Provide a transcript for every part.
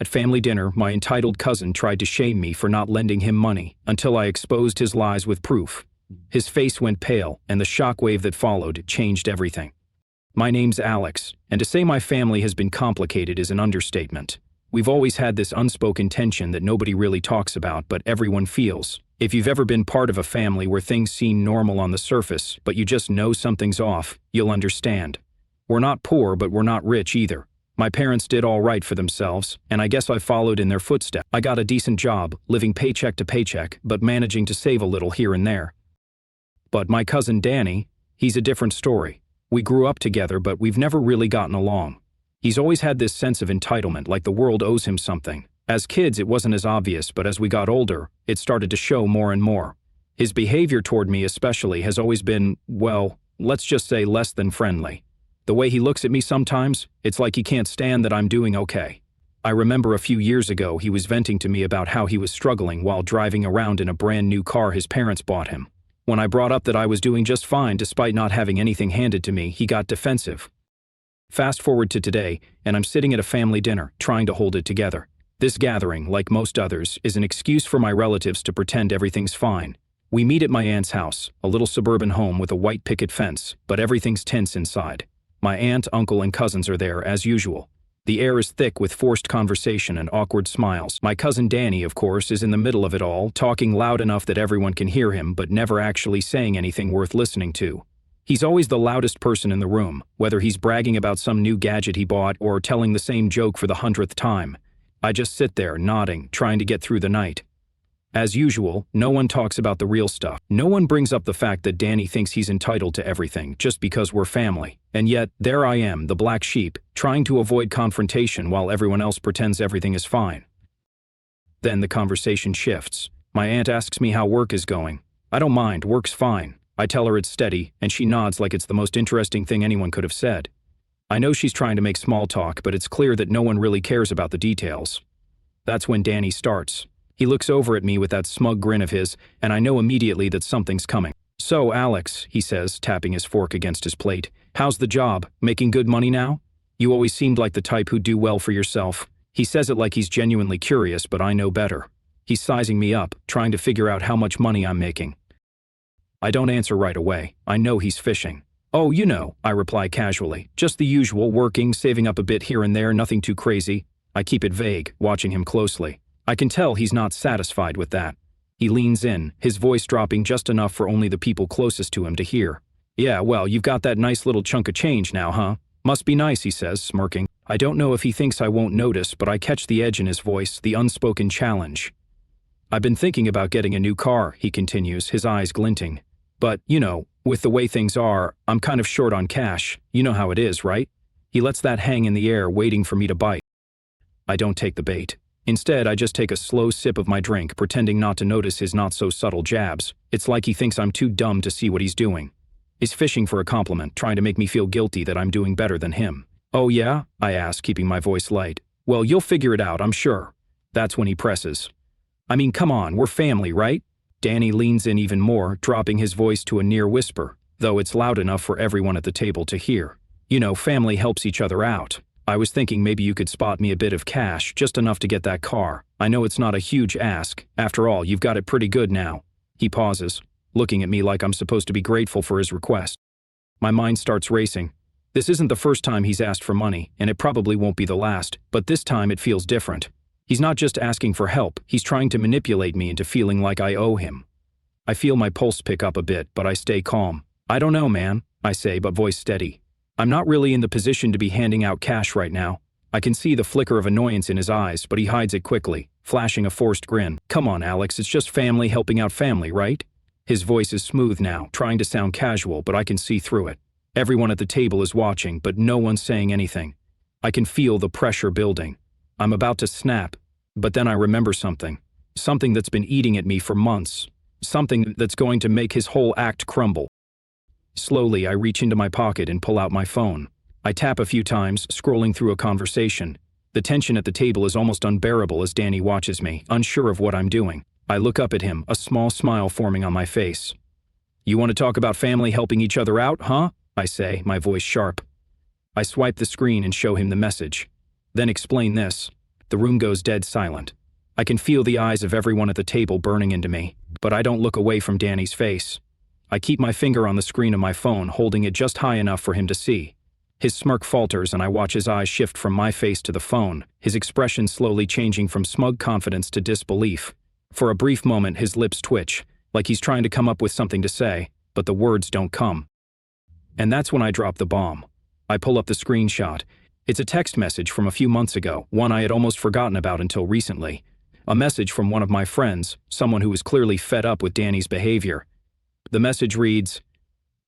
At family dinner, my entitled cousin tried to shame me for not lending him money until I exposed his lies with proof. His face went pale, and the shockwave that followed changed everything. My name's Alex, and to say my family has been complicated is an understatement. We've always had this unspoken tension that nobody really talks about, but everyone feels. If you've ever been part of a family where things seem normal on the surface, but you just know something's off, you'll understand. We're not poor, but we're not rich either. My parents did all right for themselves, and I guess I followed in their footsteps. I got a decent job, living paycheck to paycheck, but managing to save a little here and there. But my cousin Danny, he's a different story. We grew up together, but we've never really gotten along. He's always had this sense of entitlement, like the world owes him something. As kids, it wasn't as obvious, but as we got older, it started to show more and more. His behavior toward me especially has always been, well, let's just say less than friendly. The way he looks at me sometimes, it's like he can't stand that I'm doing okay. I remember a few years ago he was venting to me about how he was struggling while driving around in a brand new car his parents bought him. When I brought up that I was doing just fine despite not having anything handed to me, he got defensive. Fast forward to today, and I'm sitting at a family dinner, trying to hold it together. This gathering, like most others, is an excuse for my relatives to pretend everything's fine. We meet at my aunt's house, a little suburban home with a white picket fence, but everything's tense inside. My aunt, uncle, and cousins are there, as usual. The air is thick with forced conversation and awkward smiles. My cousin Danny, of course, is in the middle of it all, talking loud enough that everyone can hear him, but never actually saying anything worth listening to. He's always the loudest person in the room, whether he's bragging about some new gadget he bought or telling the same joke for the 100th time. I just sit there, nodding, trying to get through the night. As usual, no one talks about the real stuff. No one brings up the fact that Danny thinks he's entitled to everything just because we're family. And yet, there I am, the black sheep, trying to avoid confrontation while everyone else pretends everything is fine. Then the conversation shifts. My aunt asks me how work is going. I don't mind, work's fine. I tell her it's steady, and she nods like it's the most interesting thing anyone could have said. I know she's trying to make small talk, but it's clear that no one really cares about the details. That's when Danny starts. He looks over at me with that smug grin of his, and I know immediately that something's coming. "So, Alex," he says, tapping his fork against his plate, "how's the job? Making good money now? You always seemed like the type who'd do well for yourself." He says it like he's genuinely curious, but I know better. He's sizing me up, trying to figure out how much money I'm making. I don't answer right away. I know he's fishing. "Oh, you know," I reply casually. "Just the usual, working, saving up a bit here and there, nothing too crazy." I keep it vague, watching him closely. I can tell he's not satisfied with that. He leans in, his voice dropping just enough for only the people closest to him to hear. "Yeah, well, you've got that nice little chunk of change now, huh? Must be nice," he says, smirking. I don't know if he thinks I won't notice, but I catch the edge in his voice, the unspoken challenge. "I've been thinking about getting a new car," he continues, his eyes glinting. "But, you know, with the way things are, I'm kind of short on cash. You know how it is, right?" He lets that hang in the air, waiting for me to bite. I don't take the bait. Instead, I just take a slow sip of my drink, pretending not to notice his not-so-subtle jabs. It's like he thinks I'm too dumb to see what he's doing. He's fishing for a compliment, trying to make me feel guilty that I'm doing better than him. "Oh yeah?" I ask, keeping my voice light. "Well, you'll figure it out, I'm sure." That's when he presses. "I mean, come on, we're family, right?" Danny leans in even more, dropping his voice to a near whisper, though it's loud enough for everyone at the table to hear. "You know, family helps each other out. I was thinking maybe you could spot me a bit of cash, just enough to get that car. I know it's not a huge ask. After all, you've got it pretty good now." He pauses, looking at me like I'm supposed to be grateful for his request. My mind starts racing. This isn't the first time he's asked for money, and it probably won't be the last, but this time it feels different. He's not just asking for help, he's trying to manipulate me into feeling like I owe him. I feel my pulse pick up a bit, but I stay calm. "I don't know, man," I say, but voice steady. "I'm not really in the position to be handing out cash right now." I can see the flicker of annoyance in his eyes, but he hides it quickly, flashing a forced grin. "Come on, Alex, it's just family helping out family, right?" His voice is smooth now, trying to sound casual, but I can see through it. Everyone at the table is watching, but no one's saying anything. I can feel the pressure building. I'm about to snap, but then I remember something. Something that's been eating at me for months. Something that's going to make his whole act crumble. Slowly, I reach into my pocket and pull out my phone. I tap a few times, scrolling through a conversation. The tension at the table is almost unbearable as Danny watches me, unsure of what I'm doing. I look up at him, a small smile forming on my face. "You want to talk about family helping each other out, huh?" I say, my voice sharp. I swipe the screen and show him the message. "Then explain this." The room goes dead silent. I can feel the eyes of everyone at the table burning into me, but I don't look away from Danny's face. I keep my finger on the screen of my phone, holding it just high enough for him to see. His smirk falters and I watch his eyes shift from my face to the phone, his expression slowly changing from smug confidence to disbelief. For a brief moment his lips twitch, like he's trying to come up with something to say, but the words don't come. And that's when I drop the bomb. I pull up the screenshot. It's a text message from a few months ago, one I had almost forgotten about until recently. A message from one of my friends, someone who was clearly fed up with Danny's behavior. The message reads,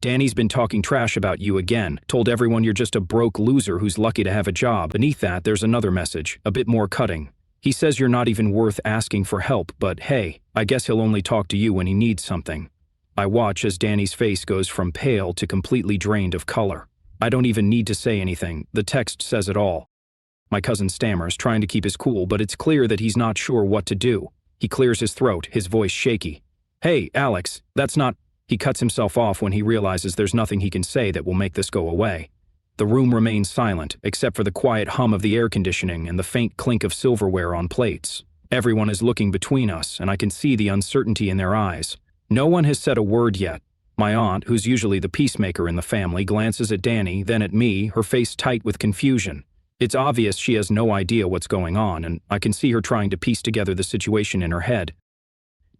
"Danny's been talking trash about you again, told everyone you're just a broke loser who's lucky to have a job." Beneath that, there's another message, a bit more cutting. "He says you're not even worth asking for help, but hey, I guess he'll only talk to you when he needs something." I watch as Danny's face goes from pale to completely drained of color. I don't even need to say anything, the text says it all. My cousin stammers, trying to keep his cool, but it's clear that he's not sure what to do. He clears his throat, his voice shaky. "Hey, Alex, that's not..." He cuts himself off when he realizes there's nothing he can say that will make this go away. The room remains silent, except for the quiet hum of the air conditioning and the faint clink of silverware on plates. Everyone is looking between us, and I can see the uncertainty in their eyes. No one has said a word yet. My aunt, who's usually the peacemaker in the family, glances at Danny, then at me, her face tight with confusion. It's obvious she has no idea what's going on, and I can see her trying to piece together the situation in her head.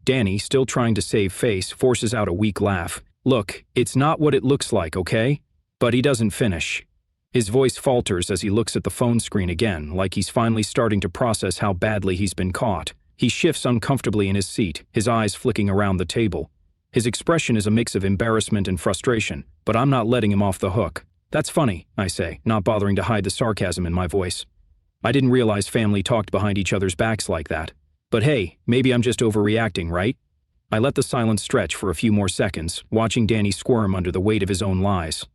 Danny, still trying to save face, forces out a weak laugh. "Look, it's not what it looks like, okay?" But he doesn't finish. His voice falters as he looks at the phone screen again, like he's finally starting to process how badly he's been caught. He shifts uncomfortably in his seat, his eyes flicking around the table. His expression is a mix of embarrassment and frustration, but I'm not letting him off the hook. "That's funny," I say, not bothering to hide the sarcasm in my voice. "I didn't realize family talked behind each other's backs like that. But hey, maybe I'm just overreacting, right?" I let the silence stretch for a few more seconds, watching Danny squirm under the weight of his own lies.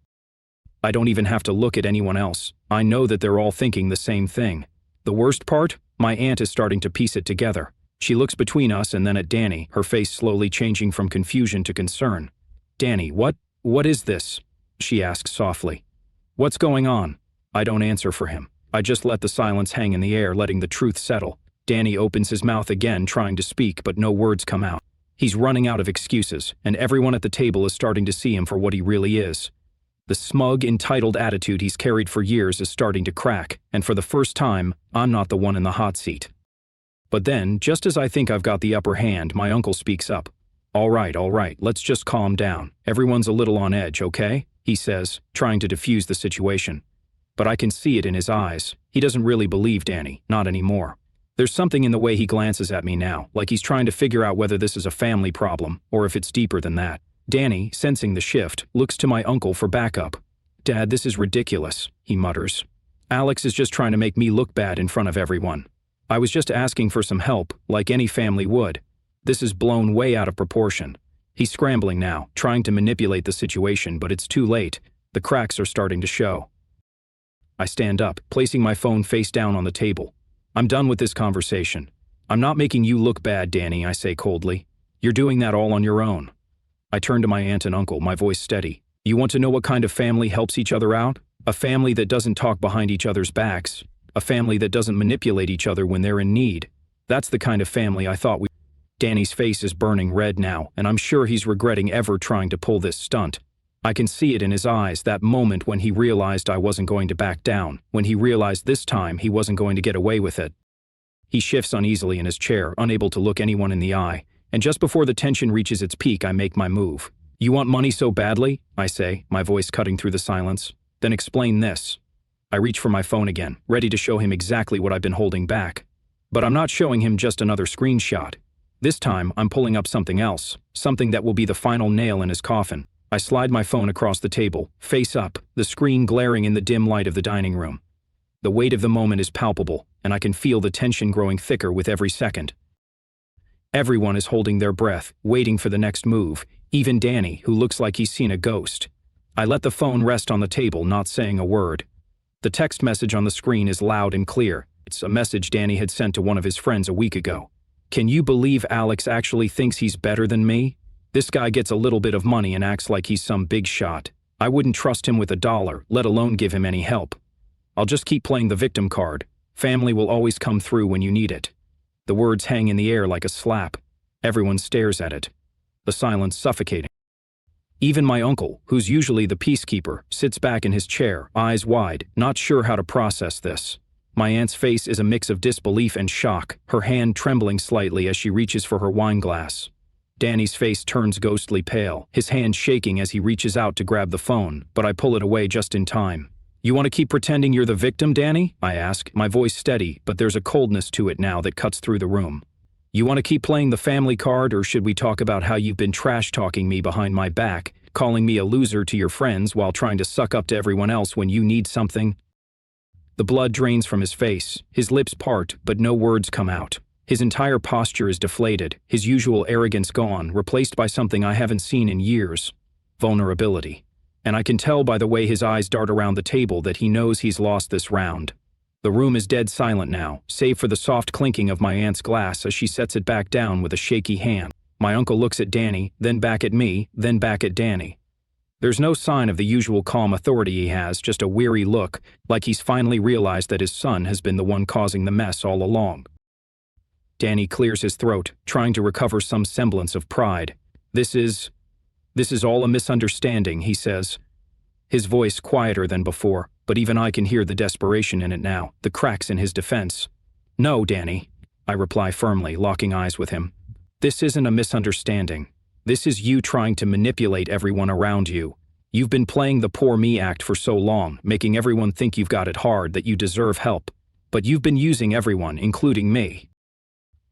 I don't even have to look at anyone else. I know that they're all thinking the same thing. The worst part? My aunt is starting to piece it together. She looks between us and then at Danny, her face slowly changing from confusion to concern. "Danny, what is this?" she asks softly. "What's going on?" I don't answer for him. I just let the silence hang in the air, letting the truth settle. Danny opens his mouth again, trying to speak, but no words come out. He's running out of excuses, and everyone at the table is starting to see him for what he really is. The smug, entitled attitude he's carried for years is starting to crack, and for the first time, I'm not the one in the hot seat. But then, just as I think I've got the upper hand, my uncle speaks up. All right, let's just calm down. Everyone's a little on edge, okay?" he says, trying to defuse the situation. But I can see it in his eyes. He doesn't really believe Danny, not anymore. There's something in the way he glances at me now, like he's trying to figure out whether this is a family problem, or if it's deeper than that. Danny, sensing the shift, looks to my uncle for backup. "Dad, this is ridiculous," he mutters. "Alex is just trying to make me look bad in front of everyone. I was just asking for some help, like any family would. This is blown way out of proportion." He's scrambling now, trying to manipulate the situation, but it's too late. The cracks are starting to show. I stand up, placing my phone face down on the table. "I'm done with this conversation. I'm not making you look bad, Danny," I say coldly. "You're doing that all on your own." I turn to my aunt and uncle, my voice steady. "You want to know what kind of family helps each other out? A family that doesn't talk behind each other's backs. A family that doesn't manipulate each other when they're in need. That's the kind of family I thought we..." Danny's face is burning red now, and I'm sure he's regretting ever trying to pull this stunt. I can see it in his eyes, that moment when he realized I wasn't going to back down, when he realized this time he wasn't going to get away with it. He shifts uneasily in his chair, unable to look anyone in the eye, and just before the tension reaches its peak, I make my move. "You want money so badly?" I say, my voice cutting through the silence. "Then explain this." I reach for my phone again, ready to show him exactly what I've been holding back. But I'm not showing him just another screenshot. This time, I'm pulling up something else, something that will be the final nail in his coffin. I slide my phone across the table, face up, the screen glaring in the dim light of the dining room. The weight of the moment is palpable, and I can feel the tension growing thicker with every second. Everyone is holding their breath, waiting for the next move, even Danny, who looks like he's seen a ghost. I let the phone rest on the table, not saying a word. The text message on the screen is loud and clear. It's a message Danny had sent to one of his friends a week ago. "Can you believe Alex actually thinks he's better than me? This guy gets a little bit of money and acts like he's some big shot. I wouldn't trust him with $1, let alone give him any help. I'll just keep playing the victim card. Family will always come through when you need it. The words hang in the air like a slap. Everyone stares at it. The silence suffocating. Even my uncle, who's usually the peacekeeper, sits back in his chair, eyes wide, not sure how to process this. My aunt's face is a mix of disbelief and shock, her hand trembling slightly as she reaches for her wine glass. Danny's face turns ghostly pale, his hand shaking as he reaches out to grab the phone, but I pull it away just in time. "You want to keep pretending you're the victim, Danny?" I ask, my voice steady, but there's a coldness to it now that cuts through the room. "You want to keep playing the family card, or should we talk about how you've been trash-talking me behind my back, calling me a loser to your friends while trying to suck up to everyone else when you need something?" The blood drains from his face, his lips part, but no words come out. His entire posture is deflated, his usual arrogance gone, replaced by something I haven't seen in years: vulnerability. And I can tell by the way his eyes dart around the table that he knows he's lost this round. The room is dead silent now, save for the soft clinking of my aunt's glass as she sets it back down with a shaky hand. My uncle looks at Danny, then back at me, then back at Danny. There's no sign of the usual calm authority he has, just a weary look, like he's finally realized that his son has been the one causing the mess all along. Danny clears his throat, trying to recover some semblance of pride. This is all a misunderstanding," he says. His voice quieter than before, but even I can hear the desperation in it now, the cracks in his defense. "No, Danny," I reply firmly, locking eyes with him. "This isn't a misunderstanding. This is you trying to manipulate everyone around you. You've been playing the poor me act for so long, making everyone think you've got it hard, that you deserve help. But you've been using everyone, including me."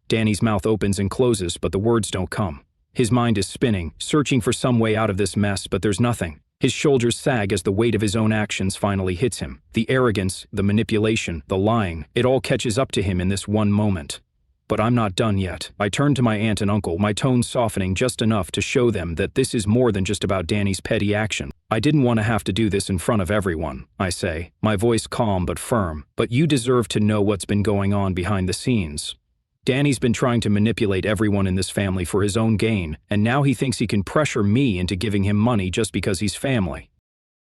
Danny's mouth opens and closes, but the words don't come. His mind is spinning, searching for some way out of this mess, but there's nothing. His shoulders sag as the weight of his own actions finally hits him. The arrogance, the manipulation, the lying, it all catches up to him in this one moment. But I'm not done yet. I turn to my aunt and uncle, my tone softening just enough to show them that this is more than just about Danny's petty action. "I didn't want to have to do this in front of everyone," I say, my voice calm but firm, "but you deserve to know what's been going on behind the scenes. Danny's been trying to manipulate everyone in this family for his own gain, and now he thinks he can pressure me into giving him money just because he's family."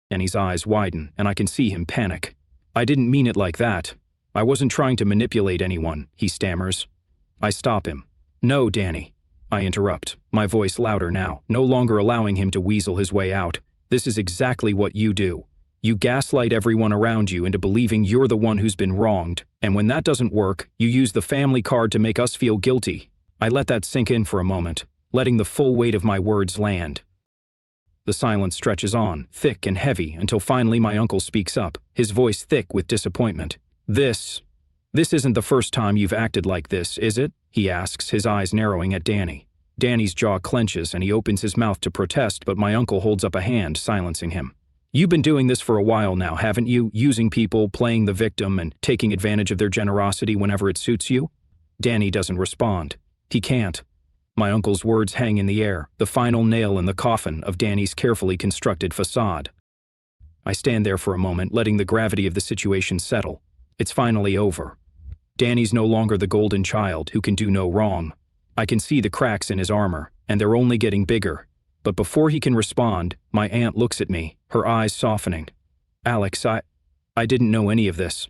Danny's eyes widen, and I can see him panic. "I didn't mean it like that. I wasn't trying to manipulate anyone," he stammers. I stop him. "No, Danny," I interrupt, my voice louder now, no longer allowing him to weasel his way out. "This is exactly what you do. You gaslight everyone around you into believing you're the one who's been wronged, and when that doesn't work, you use the family card to make us feel guilty." I let that sink in for a moment, letting the full weight of my words land. The silence stretches on, thick and heavy, until finally my uncle speaks up, his voice thick with disappointment. This isn't the first time you've acted like this, is it?" he asks, his eyes narrowing at Danny. Danny's jaw clenches and he opens his mouth to protest, but my uncle holds up a hand, silencing him. "You've been doing this for a while now, haven't you? Using people, playing the victim, and taking advantage of their generosity whenever it suits you?" Danny doesn't respond. He can't. My uncle's words hang in the air, the final nail in the coffin of Danny's carefully constructed facade. I stand there for a moment, letting the gravity of the situation settle. It's finally over. Danny's no longer the golden child who can do no wrong. I can see the cracks in his armor, and they're only getting bigger. But before he can respond, my aunt looks at me, her eyes softening. "Alex, I didn't know any of this.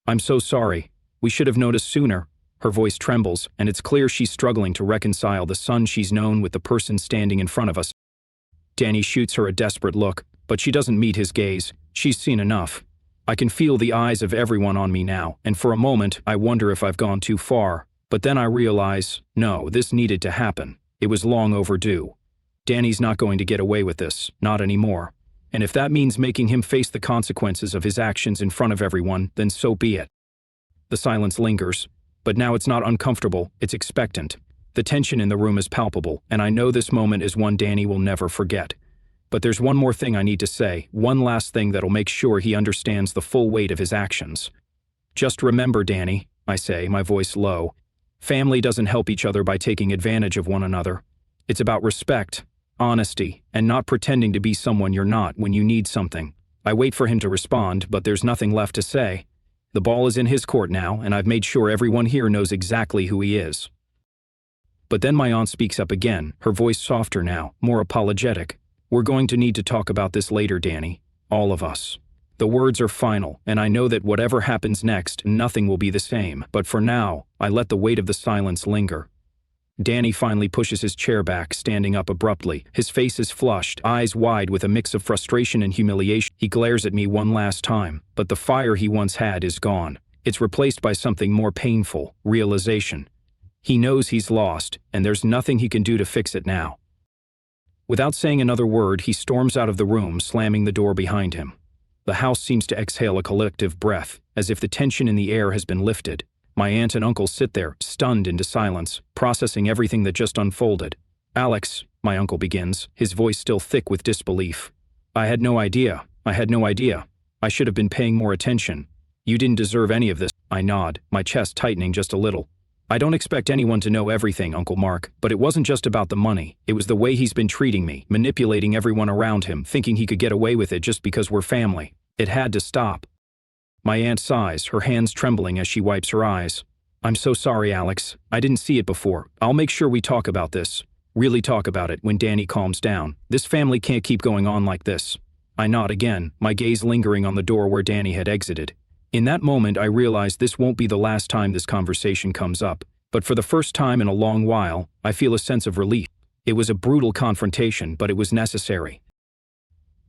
I'm so sorry. We should have noticed sooner." Her voice trembles, and it's clear she's struggling to reconcile the son she's known with the person standing in front of us. Danny shoots her a desperate look, but she doesn't meet his gaze. She's seen enough. I can feel the eyes of everyone on me now, and for a moment I wonder if I've gone too far. But then I realize, no, this needed to happen. It was long overdue. Danny's not going to get away with this, not anymore. And if that means making him face the consequences of his actions in front of everyone, then so be it. The silence lingers, but now it's not uncomfortable, it's expectant. The tension in the room is palpable, and I know this moment is one Danny will never forget. But there's one more thing I need to say, one last thing that'll make sure he understands the full weight of his actions. "Just remember, Danny," I say, my voice low, "family doesn't help each other by taking advantage of one another. It's about respect, honesty, and not pretending to be someone you're not when you need something." I wait for him to respond, but there's nothing left to say. The ball is in his court now, and I've made sure everyone here knows exactly who he is. But then my aunt speaks up again, her voice softer now, more apologetic. "We're going to need to talk about this later, Danny. All of us. The words are final, and I know that whatever happens next, nothing will be the same. But for now, I let the weight of the silence linger. Danny finally pushes his chair back, standing up abruptly. His face is flushed, eyes wide with a mix of frustration and humiliation. He glares at me one last time, but the fire he once had is gone. It's replaced by something more painful, realization. He knows he's lost, and there's nothing he can do to fix it now. Without saying another word, he storms out of the room, slamming the door behind him. The house seems to exhale a collective breath, as if the tension in the air has been lifted. My aunt and uncle sit there, stunned into silence, processing everything that just unfolded. "Alex," my uncle begins, his voice still thick with disbelief. I had no idea. I should have been paying more attention. You didn't deserve any of this." I nod, my chest tightening just a little. "I don't expect anyone to know everything, Uncle Mark, but it wasn't just about the money. It was the way he's been treating me, manipulating everyone around him, thinking he could get away with it just because we're family. It had to stop." My aunt sighs, her hands trembling as she wipes her eyes. "I'm so sorry, Alex. I didn't see it before. I'll make sure we talk about this. Really talk about it when Danny calms down. This family can't keep going on like this." I nod again, my gaze lingering on the door where Danny had exited. In that moment, I realize this won't be the last time this conversation comes up, but for the first time in a long while, I feel a sense of relief. It was a brutal confrontation, but it was necessary.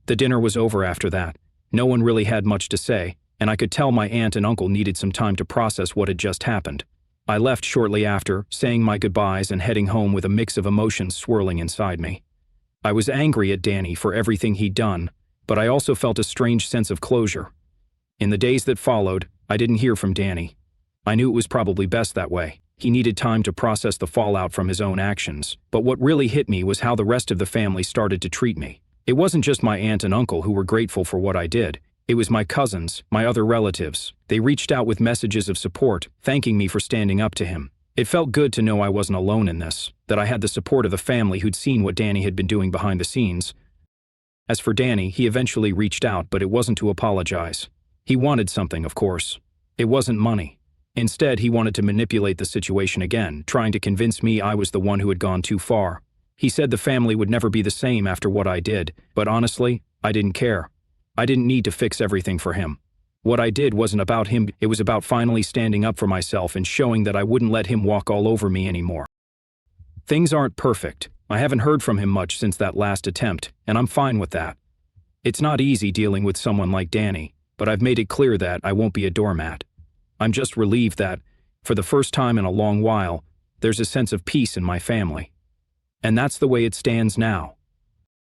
The dinner was over after that. No one really had much to say, and I could tell my aunt and uncle needed some time to process what had just happened. I left shortly after, saying my goodbyes and heading home with a mix of emotions swirling inside me. I was angry at Danny for everything he'd done, but I also felt a strange sense of closure. In the days that followed, I didn't hear from Danny. I knew it was probably best that way. He needed time to process the fallout from his own actions, but what really hit me was how the rest of the family started to treat me. It wasn't just my aunt and uncle who were grateful for what I did. It was my cousins, my other relatives. They reached out with messages of support, thanking me for standing up to him. It felt good to know I wasn't alone in this, that I had the support of the family who'd seen what Danny had been doing behind the scenes. As for Danny, he eventually reached out, but it wasn't to apologize. He wanted something, of course. It wasn't money. Instead, he wanted to manipulate the situation again, trying to convince me I was the one who had gone too far. He said the family would never be the same after what I did, but honestly, I didn't care. I didn't need to fix everything for him. What I did wasn't about him, it was about finally standing up for myself and showing that I wouldn't let him walk all over me anymore. Things aren't perfect. I haven't heard from him much since that last attempt, and I'm fine with that. It's not easy dealing with someone like Danny, but I've made it clear that I won't be a doormat. I'm just relieved that, for the first time in a long while, there's a sense of peace in my family. And that's the way it stands now.